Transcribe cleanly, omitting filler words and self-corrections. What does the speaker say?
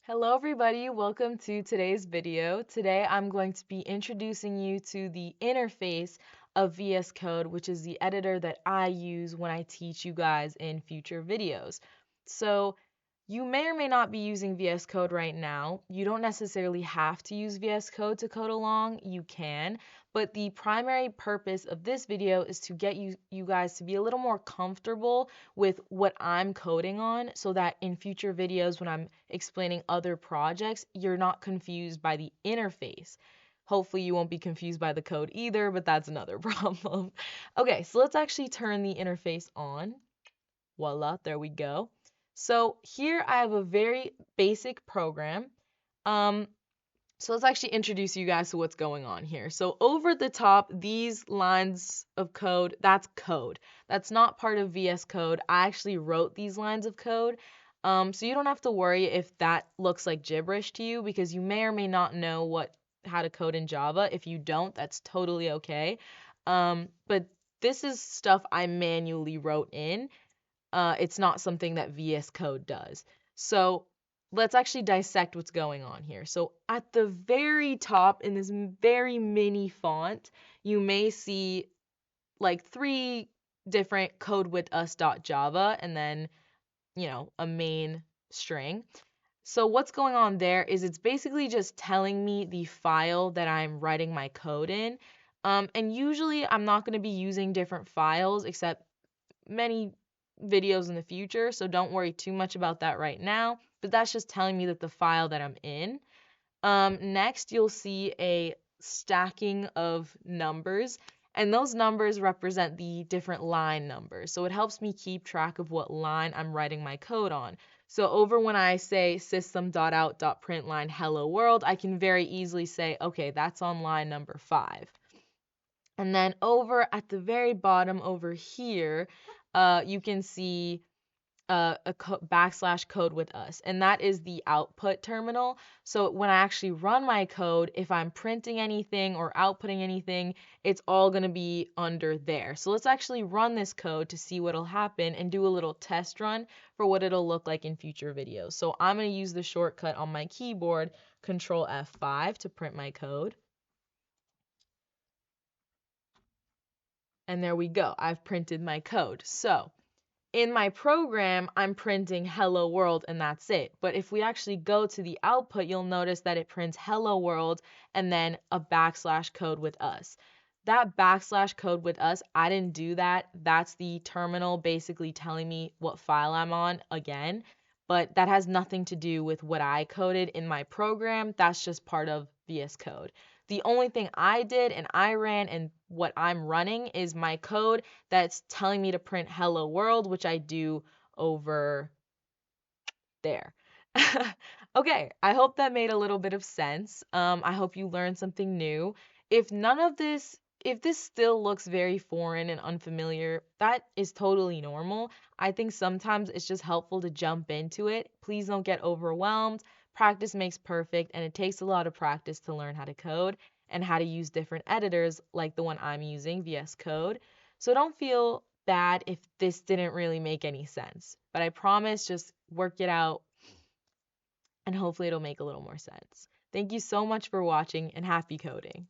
Hello everybody, welcome to today's video. Today I'm going to be introducing you to the interface of VS Code, which is the editor that I use when I teach you guys in future videos. So you may or may not be using VS Code right now. You don't necessarily have to use VS Code to code along. You can, but the primary purpose of this video is to get you guys to be a little more comfortable with what I'm coding on so that in future videos when I'm explaining other projects, you're not confused by the interface. Hopefully you won't be confused by the code either, but that's another problem. Okay, so let's actually turn the interface on. Voila, there we go. So here I have a very basic program. Um, so let's actually introduce you guys to what's going on here. So over the top, these lines of code, that's code. That's not part of VS Code. I actually wrote these lines of code. So you don't have to worry if that looks like gibberish to you because you may or may not know how to code in Java. If you don't, that's totally okay. But this is stuff I manually wrote in. It's not something that VS Code does. So let's actually dissect what's going on here. So at the very top in this very mini font, you may see like three different code with us.java and then, a main string. So what's going on there is it's basically just telling me the file that I'm writing my code in. And usually I'm not going to be using different files except many videos in the future, so don't worry too much about that right now, but that's just telling me that the file that I'm in. Next, you'll see a stacking of numbers, and those numbers represent the different line numbers, so it helps me keep track of what line I'm writing my code on. So over when I say system.out.println hello world, I can very easily say, okay, that's on line number 5. And then over at the very bottom over here, you can see backslash code with us, and that is the output terminal. So when I actually run my code, if I'm printing anything or outputting anything, it's all going to be under there. So let's actually run this code to see what'll happen and do a little test run for what it'll look like in future videos. So I'm going to use the shortcut on my keyboard, Control F5, to print my code. And there we go. I've printed my code. So in my program, I'm printing hello world and that's it. But if we actually go to the output, you'll notice that it prints hello world and then a backslash code with us. That backslash code with us, I didn't do that. That's the terminal basically telling me what file I'm on again. But that has nothing to do with what I coded in my program. That's just part of VS Code. The only thing I did and I ran and what I'm running is my code that's telling me to print hello world, which I do over there. Okay, I hope that made a little bit of sense. I hope you learned something new. If this still looks very foreign and unfamiliar, that is totally normal. I think sometimes it's just helpful to jump into it. Please don't get overwhelmed. Practice makes perfect, and it takes a lot of practice to learn how to code and how to use different editors like the one I'm using, VS Code. So don't feel bad if this didn't really make any sense. But I promise just work it out and hopefully it'll make a little more sense. Thank you so much for watching and happy coding.